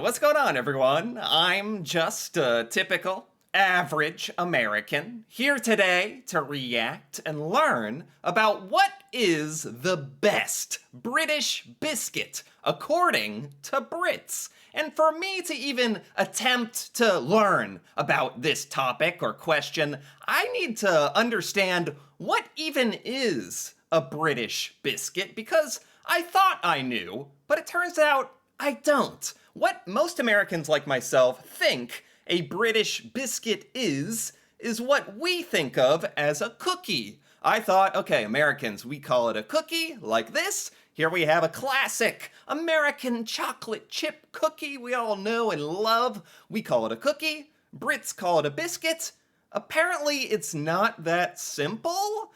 What's going on, everyone? I'm just a typical, average American here today to react and learn about what is the best British biscuit according to Brits. And for me to even attempt to learn about this topic or question, I need to understand what even is a British biscuit, because I thought I knew, but it turns out I don't. What most Americans like myself think a British biscuit is what we think of as a cookie. I thought, okay, Americans, we call it a cookie like this. Here we have a classic American chocolate chip cookie we all know and love. We call it a cookie. Brits call it a biscuit. Apparently, it's not that simple.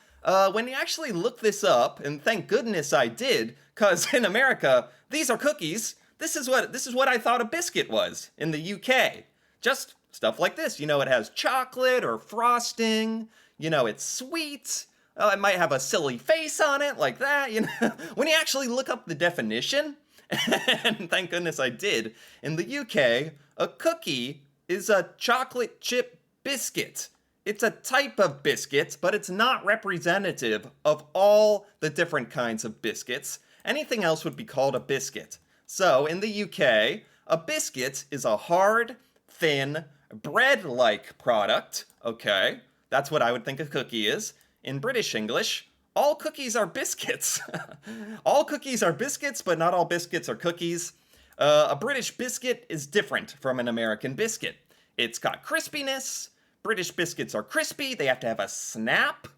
When you actually look this up, and thank goodness I did, because in America, these are cookies. This is what I thought a biscuit was in the UK. Just stuff like this. You know, it has chocolate or frosting. You know, it's sweet. It might have a silly face on it, like that. You know, when you actually look up the definition, and thank goodness I did, in the UK, a cookie is a chocolate chip biscuit. It's a type of biscuit, but it's not representative of all the different kinds of biscuits. Anything else would be called a biscuit. So, in the UK, a biscuit is a hard, thin, bread-like product. Okay, that's what I would think a cookie is. In British English, all cookies are biscuits. All cookies are biscuits, but not all biscuits are cookies. A British biscuit is different from an American biscuit. It's got crispiness. British biscuits are crispy. They have to have a snap,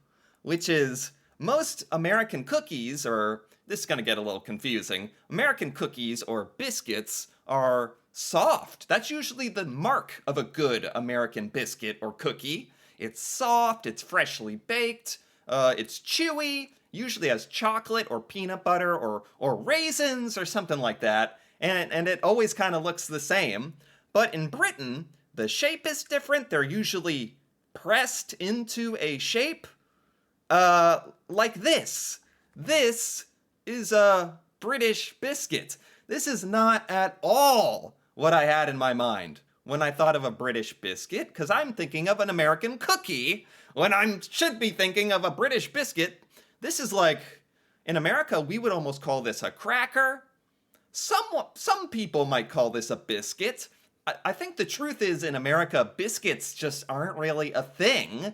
which is most American cookies, or this is going to get a little confusing. American cookies or biscuits are soft. That's usually the mark of a good American biscuit or cookie. It's soft, it's freshly baked, it's chewy, usually has chocolate or peanut butter or raisins or something like that, and it always kind of looks the same. But in Britain, the shape is different. They're usually pressed into a shape like this. This is a British biscuit. This is not at all what I had in my mind when I thought of a British biscuit, because I'm thinking of an American cookie when I should be thinking of a British biscuit. This is like, in America, we would almost call this a cracker. Some people might call this a biscuit. I think the truth is, in America, biscuits just aren't really a thing.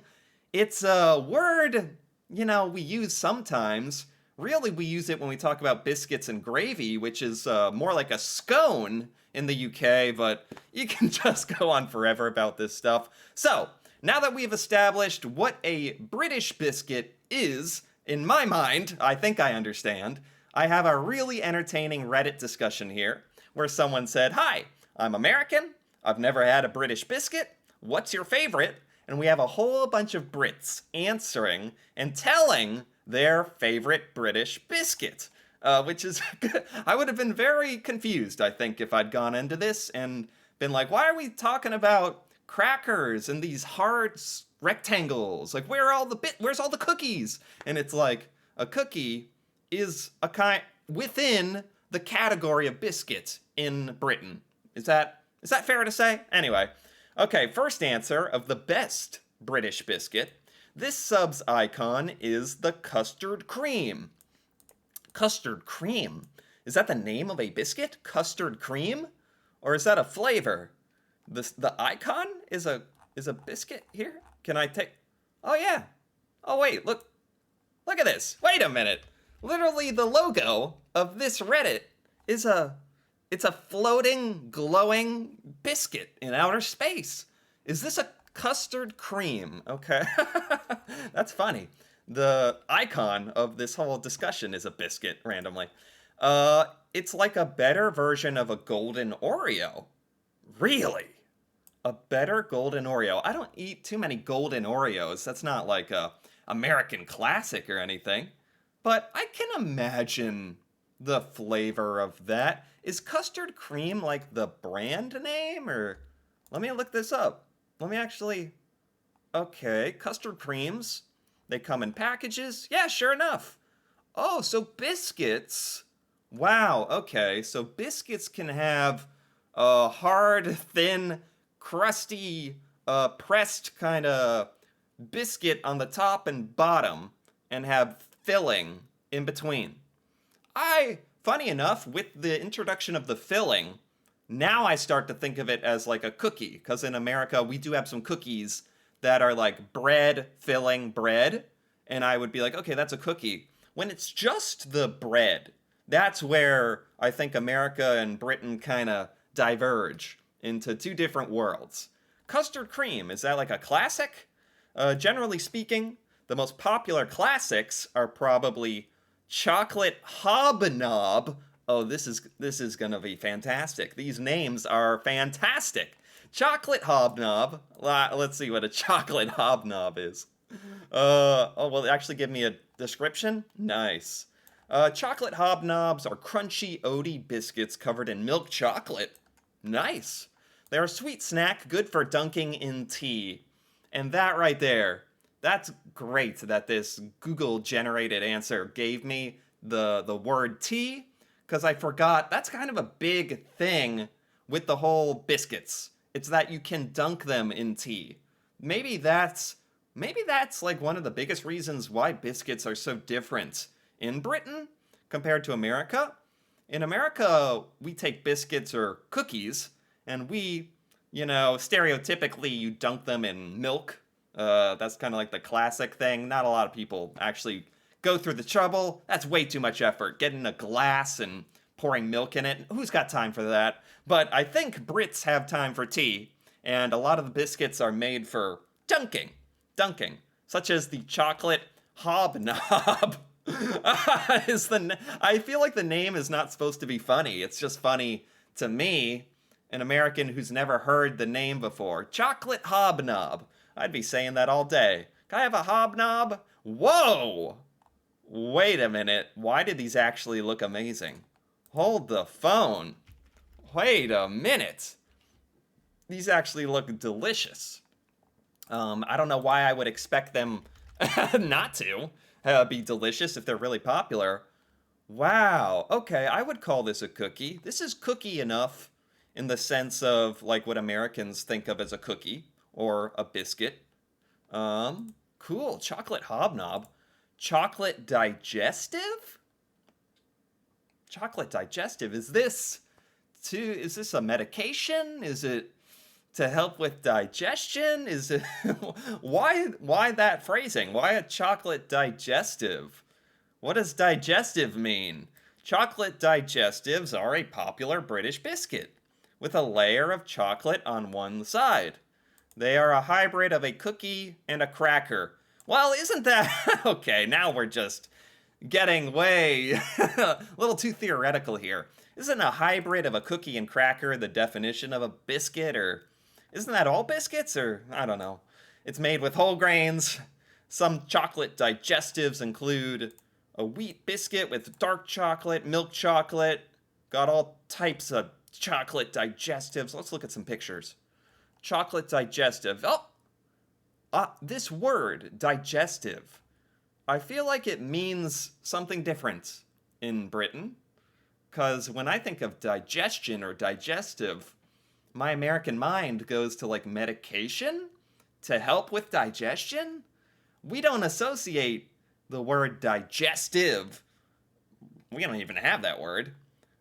It's a word, we use sometimes. Really, we use it when we talk about biscuits and gravy, which is more like a scone in the UK, but you can just go on forever about this stuff. So, now that we've established what a British biscuit is, in my mind, I think I understand, I have a really entertaining Reddit discussion here, where someone said, "Hi, I'm American, I've never had a British biscuit, what's your favorite?" And we have a whole bunch of Brits answering and telling their favorite British biscuit, which is good. I would have been very confused, I think, if I'd gone into this and been like, why are we talking about crackers and these hard rectangles? Like, where's all the cookies? And it's like, a cookie is a kind within the category of biscuit in Britain. Is that fair to say? Anyway, okay, first answer of the best British biscuit. This sub's icon is the custard cream. Custard cream? Is that the name of a biscuit? Custard cream? Or is that a flavor? The icon is a biscuit here? Can I take... Oh yeah. Oh wait, look at this. Wait a minute. Literally the logo of this Reddit is it's a floating, glowing biscuit in outer space. Is this a custard cream? Okay. That's funny. The icon of this whole discussion is a biscuit, randomly. It's like a better version of a golden Oreo. Really? A better golden Oreo. I don't eat too many golden Oreos. That's not like a American classic or anything. But I can imagine the flavor of that. Is custard cream like the brand name? Or let me look this up. Let me actually... Okay, custard creams. They come in packages. Yeah, sure enough. Oh, so biscuits. Wow, okay. So biscuits can have a hard, thin, crusty, pressed kind of biscuit on the top and bottom, and have filling in between. Funny enough, with the introduction of the filling, now I start to think of it as like a cookie, because in America we do have some cookies that are like bread filling bread, and I would be like, okay, that's a cookie. When it's just the bread, that's where I think America and Britain kind of diverge into two different worlds. Custard cream, is that like a classic? Generally speaking, the most popular classics are probably chocolate hobnob. Oh, this is gonna be fantastic. These names are fantastic. Chocolate hobnob. Let's see what a chocolate hobnob is. Oh, well, actually give me a description? Nice. Chocolate hobnobs are crunchy, oaty biscuits covered in milk chocolate. Nice. They're a sweet snack, good for dunking in tea. And that right there, that's great that this Google generated answer gave me the word tea, because I forgot that's kind of a big thing with the whole biscuits. It's that you can dunk them in tea. Maybe that's maybe that's like one of the biggest reasons why biscuits are so different in Britain compared to America. In America, we take biscuits or cookies and stereotypically you dunk them in milk. That's kind of like the classic thing. Not a lot of people actually go through the trouble. That's way too much effort. Getting a glass and pouring milk in it. Who's got time for that? But I think Brits have time for tea, and a lot of the biscuits are made for dunking. Dunking. Such as the chocolate hobnob. I feel like the name is not supposed to be funny. It's just funny to me, an American who's never heard the name before. Chocolate hobnob. I'd be saying that all day. Can I have a hobnob? Whoa! Wait a minute. Why did these actually look amazing? Hold the phone. Wait a minute. These actually look delicious. I don't know why I would expect them not to be delicious if they're really popular. Wow. Okay, I would call this a cookie. This is cookie enough in the sense of like what Americans think of as a cookie or a biscuit. Cool. Chocolate hobnob. Chocolate digestive? Chocolate digestive. Is this a medication? Is it to help with digestion? Is it why that phrasing? Why a chocolate digestive? What does digestive mean? Chocolate digestives are a popular British biscuit with a layer of chocolate on one side. They are a hybrid of a cookie and a cracker. Well, isn't that okay? Now we're just getting way a little too theoretical here. Isn't a hybrid of a cookie and cracker the definition of a biscuit, or isn't that all biscuits, or I don't know. It's made with whole grains. Some chocolate digestives include a wheat biscuit with dark chocolate, milk chocolate. Got all types of chocolate digestives. Let's look at some pictures. Chocolate digestive. This word, digestive, I feel like it means something different in Britain. Because when I think of digestion or digestive, my American mind goes to like medication to help with digestion. We don't associate the word digestive. We don't even have that word,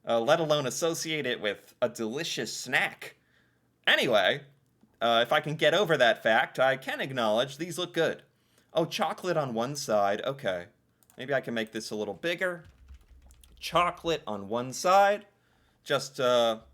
let alone associate it with a delicious snack. Anyway, if I can get over that fact, I can acknowledge these look good. Oh, chocolate on one side. Okay. Maybe I can make this a little bigger. Chocolate on one side. Just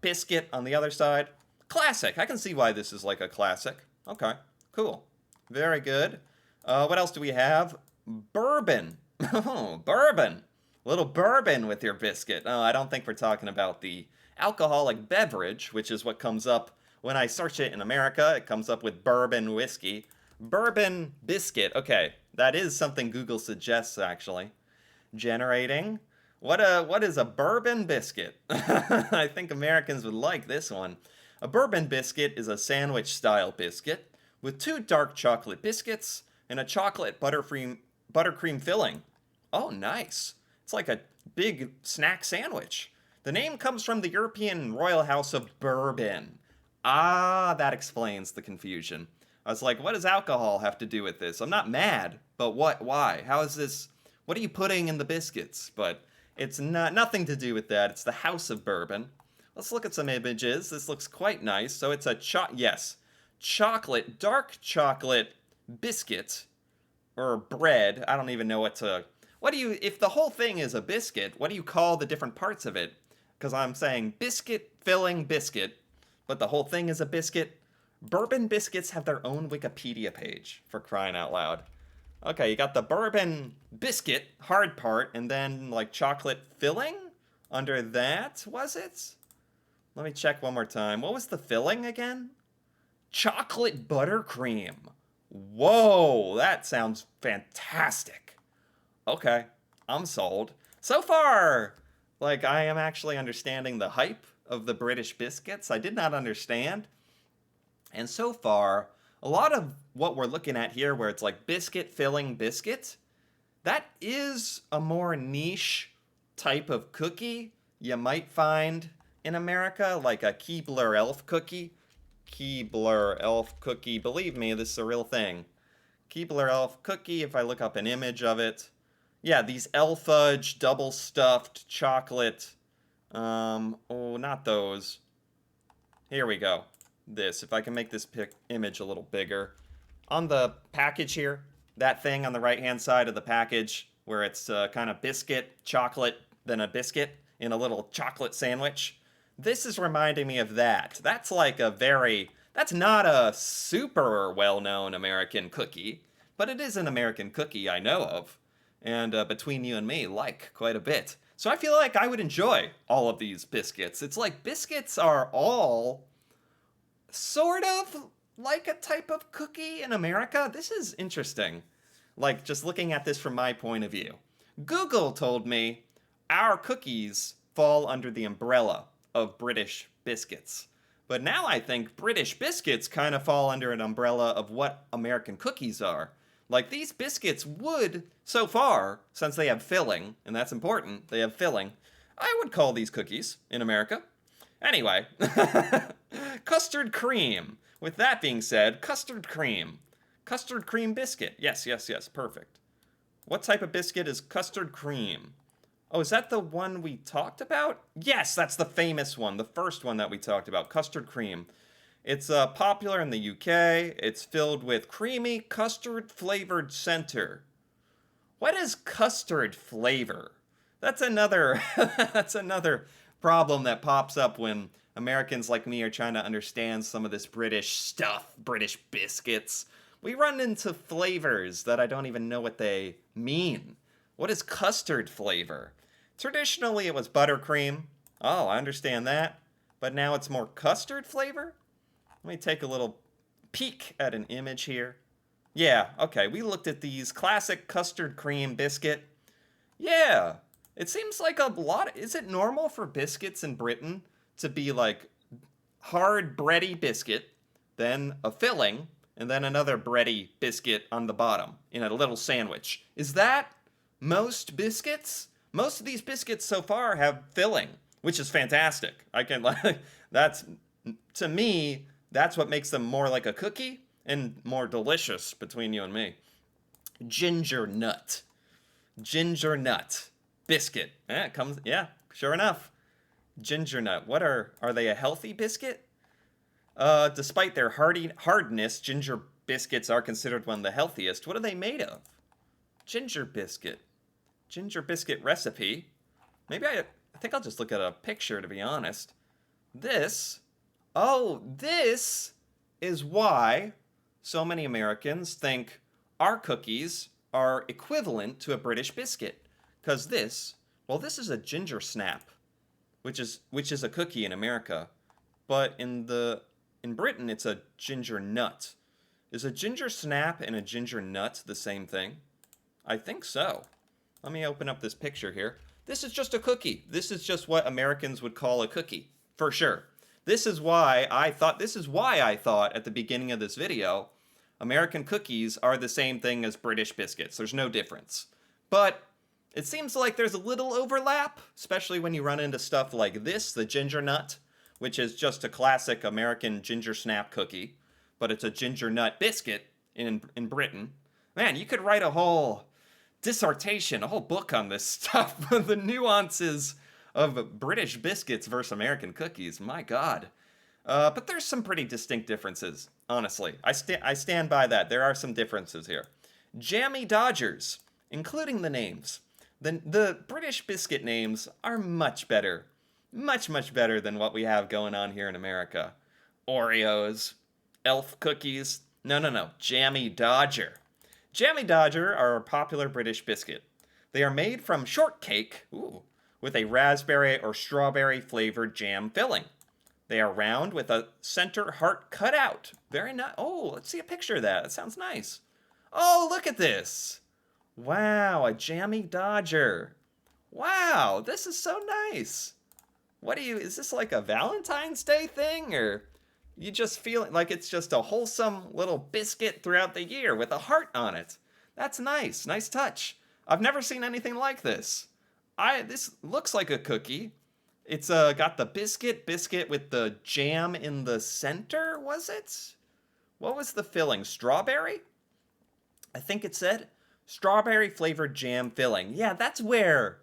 biscuit on the other side. Classic. I can see why this is like a classic. Okay. Cool. Very good. What else do we have? Bourbon. Oh, bourbon. A little bourbon with your biscuit. Oh, I don't think we're talking about the alcoholic beverage, which is what comes up when I search it in America. It comes up with bourbon whiskey. Bourbon biscuit. Okay, that is something Google suggests, actually. Generating. What is a bourbon biscuit? I think Americans would like this one. A bourbon biscuit is a sandwich-style biscuit with 2 dark chocolate biscuits and a chocolate buttercream filling. Oh, nice. It's like a big snack sandwich. The name comes from the European royal house of Bourbon. Ah, that explains the confusion. I was like, what does alcohol have to do with this? I'm not mad, but what? Why? How is this? What are you putting in the biscuits? But it's nothing to do with that. It's the House of Bourbon. Let's look at some images. This looks quite nice. So it's a chocolate, dark chocolate biscuit or bread. I don't even know if the whole thing is a biscuit, what do you call the different parts of it? Because I'm saying biscuit, filling, biscuit, but the whole thing is a biscuit. Bourbon biscuits have their own Wikipedia page, for crying out loud. Okay, you got the bourbon biscuit, hard part, and then like chocolate filling under that, was it? Let me check one more time. What was the filling again? Chocolate buttercream. Whoa, that sounds fantastic. Okay, I'm sold. So far, like, I am actually understanding the hype of the British biscuits. I did not understand. And so far, a lot of what we're looking at here, where it's like biscuit filling biscuit, that is a more niche type of cookie you might find in America, like a Keebler Elf cookie. Keebler Elf cookie, believe me, this is a real thing. Keebler Elf cookie, if I look up an image of it. Yeah, these elf fudge, double stuffed chocolate. Oh, not those. Here we go. This, if I can make this image a little bigger. On the package here, that thing on the right-hand side of the package, where it's kind of biscuit, chocolate, then a biscuit in a little chocolate sandwich. This is reminding me of that. That's not a super well-known American cookie, but it is an American cookie I know of. And between you and me, like quite a bit. So I feel like I would enjoy all of these biscuits. It's like biscuits are all sort of like a type of cookie in America. This is interesting. Like, just looking at this from my point of view. Google told me our cookies fall under the umbrella of British biscuits. But now I think British biscuits kind of fall under an umbrella of what American cookies are. Like, these biscuits would, so far, since they have filling, and that's important, they have filling, I would call these cookies in America. Anyway, custard cream. With that being said, custard cream. Custard cream biscuit. Yes, perfect. What type of biscuit is custard cream? Oh, is that the one we talked about? Yes, that's the famous one, the first one that we talked about, custard cream. It's popular in the UK. It's filled with creamy custard-flavored center. What is custard flavor? That's another that's another problem that pops up when Americans like me are trying to understand some of this British stuff, British biscuits. We run into flavors that I don't even know what they mean. What is custard flavor? Traditionally, it was buttercream. Oh, I understand that. But now it's more custard flavor? Let me take a little peek at an image here. Yeah, okay, we looked at these classic custard cream biscuit. Yeah, it seems like a lot. Is it normal for biscuits in Britain to be like hard bready biscuit, then a filling, and then another bready biscuit on the bottom in a little sandwich? Is that most biscuits? Most of these biscuits so far have filling, which is fantastic. That's, to me, that's what makes them more like a cookie and more delicious between you and me. Ginger nut biscuit. Yeah, sure enough. Ginger nut. Are they a healthy biscuit? Despite their hardness, ginger biscuits are considered one of the healthiest. What are they made of? Ginger biscuit recipe. Maybe I think I'll just look at a picture, to be honest. This is why so many Americans think our cookies are equivalent to a British biscuit. Because this is a ginger snap, which is a cookie in America. But in Britain, it's a ginger nut. Is a ginger snap and a ginger nut the same thing? I think so. Let me open up this picture here. This is just a cookie. This is just what Americans would call a cookie, for sure. This is why I thought at the beginning of this video, American cookies are the same thing as British biscuits. There's no difference. But It seems like there's a little overlap, especially when you run into stuff like this, the ginger nut, which is just a classic American ginger snap cookie, but it's a ginger nut biscuit in Britain. Man, you could write a whole dissertation, a whole book on this stuff, the nuances of British biscuits versus American cookies. My God. But there's some pretty distinct differences, honestly. I stand by that. There are some differences here. Jammy Dodgers, including the names. The British biscuit names are much better. Much, much better than what we have going on here in America. Oreos, Elf cookies. No. Jammy Dodger. Jammy Dodger are a popular British biscuit. They are made from shortcake, with a raspberry or strawberry flavored jam filling. They are round with a center heart cut out. Very nice. Oh, let's see a picture of that. That sounds nice. Oh, look at this. Wow, a Jammy Dodger. Wow, this is so nice. Is this like a Valentine's Day thing, or you just feel like it's just a wholesome little biscuit throughout the year with a heart on it? That's nice. Nice touch. I've never seen anything like this. This looks like a cookie. It's got the biscuit with the jam in the center, was it? What was the filling? Strawberry? I think it said strawberry flavored jam filling. Yeah, that's where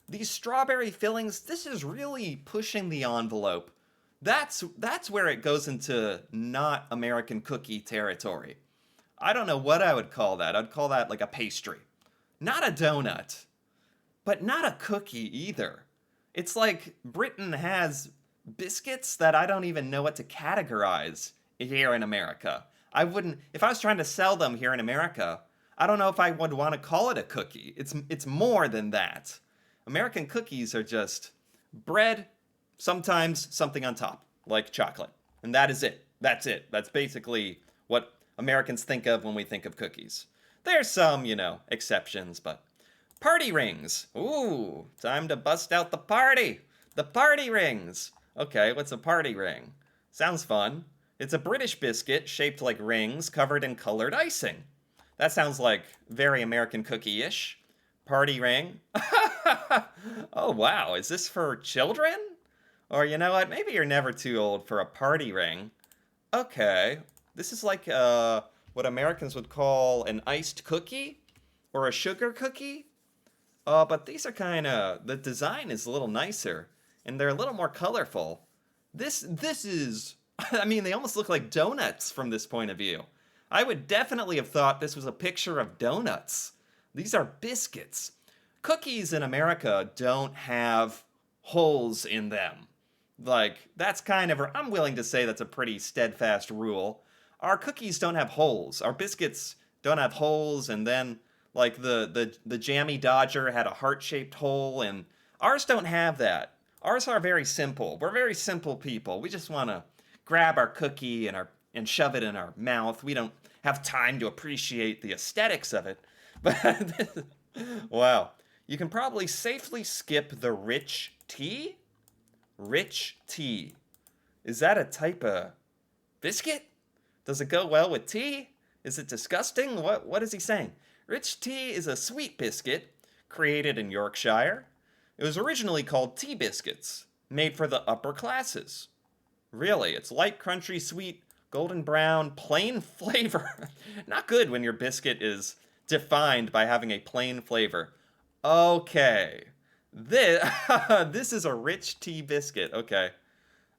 these strawberry fillings, this is really pushing the envelope. That's where it goes into not American cookie territory. I don't know what I would call that. I'd call that like a pastry. Not a donut, but not a cookie either. It's like Britain has biscuits that I don't even know what to categorize here in America. If I was trying to sell them here in America, I don't know if I would want to call it a cookie. It's more than that. American cookies are just bread, sometimes something on top, like chocolate. And that is it. That's it. That's basically what Americans think of when we think of cookies. There's some, exceptions, but party rings. Ooh, time to bust out the party. The party rings. Okay, what's a party ring? Sounds fun. It's a British biscuit shaped like rings covered in colored icing. That sounds like very American cookie-ish. Party ring. Oh, wow. Is this for children? Or you know what? Maybe you're never too old for a party ring. Okay. This is like what Americans would call an iced cookie or a sugar cookie. But these are the design is a little nicer and they're a little more colorful. This is, they almost look like donuts from this point of view. I would definitely have thought this was a picture of donuts. These are biscuits. Cookies in America don't have holes in them. I'm willing to say that's a pretty steadfast rule. Our cookies don't have holes. Our biscuits don't have holes, and then, the Jammy Dodger had a heart-shaped hole, and ours don't have that. Ours are very simple. We're very simple people. We just want to grab our cookie and shove it in our mouth. We don't have time to appreciate the aesthetics of it. But wow. You can probably safely skip the rich tea? Rich tea. Is that a type of biscuit? Does it go well with tea? Is it disgusting? What is he saying? Rich tea is a sweet biscuit created in Yorkshire. It was originally called tea biscuits, made for the upper classes. Really, it's light, crunchy, sweet, golden brown, plain flavor. Not good when your biscuit is defined by having a plain flavor. Okay. This is a rich tea biscuit. Okay.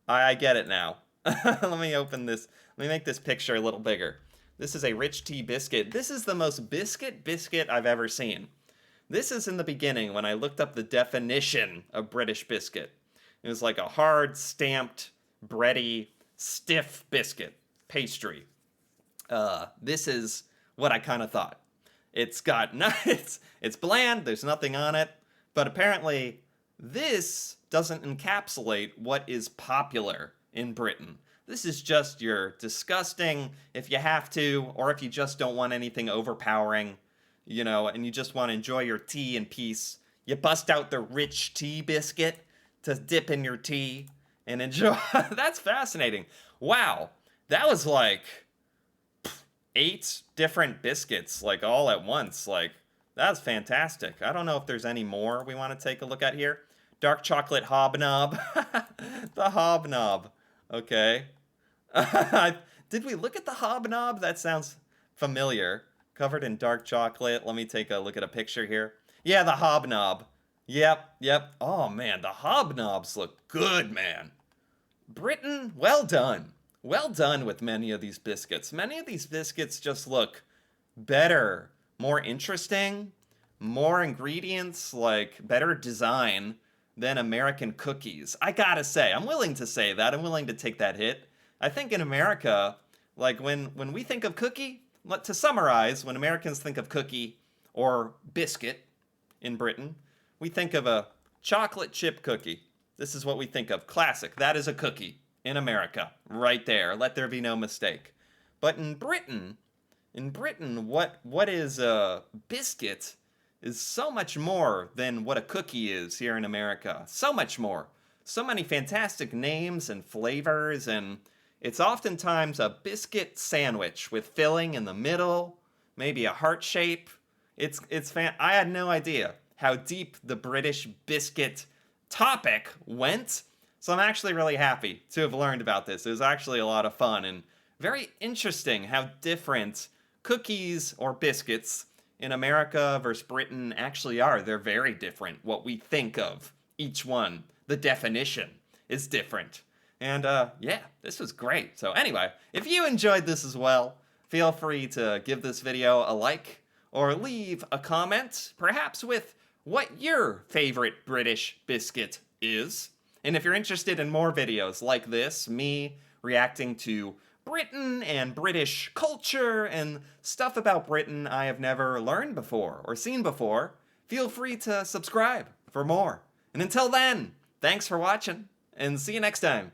I get it now. Let me open this. Let me make this picture a little bigger. This is a rich tea biscuit. This is the most biscuit I've ever seen. This is in the beginning when I looked up the definition of British biscuit. It was like a hard, stamped, bready, stiff biscuit pastry. This is what I kind of thought. It's bland, there's nothing on it, but apparently this doesn't encapsulate what is popular in Britain. This is just your disgusting, if you have to, or if you just don't want anything overpowering, and you just want to enjoy your tea in peace. You bust out the rich tea biscuit to dip in your tea and enjoy. That's fascinating. Wow, that was like 8 different biscuits, all at once. That's fantastic. I don't know if there's any more we want to take a look at here. Dark chocolate hobnob. The hobnob. Okay. Did we look at the hobnob? That sounds familiar. Covered in dark chocolate. Let me take a look at a picture here. Yeah, the hobnob. Yep. Oh man, the hobnobs look good, man. Britain, well done. Well done with many of these biscuits. Many of these biscuits just look better, more interesting, more ingredients, like better design than American cookies. I gotta say, I'm willing to say that. I'm willing to take that hit. I think in America, like when we think of cookie, to summarize, when Americans think of cookie or biscuit in Britain, we think of a chocolate chip cookie. This is what we think of. Classic. That is a cookie in America. Right there. Let there be no mistake. But in Britain, what is a biscuit is so much more than what a cookie is here in America. So much more. So many fantastic names and flavors, and it's oftentimes a biscuit sandwich with filling in the middle, maybe a heart shape. I had no idea how deep the British biscuit topic went. So I'm actually really happy to have learned about this. It was actually a lot of fun and very interesting how different cookies or biscuits in America versus Britain actually are. They're very different. What we think of each one, the definition is different. And yeah, this was great. So anyway, if you enjoyed this as well, feel free to give this video a like or leave a comment, perhaps with what your favorite British biscuit is. And if you're interested in more videos like this, me reacting to Britain and British culture and stuff about Britain I have never learned before or seen before, feel free to subscribe for more. And until then, thanks for watching and see you next time.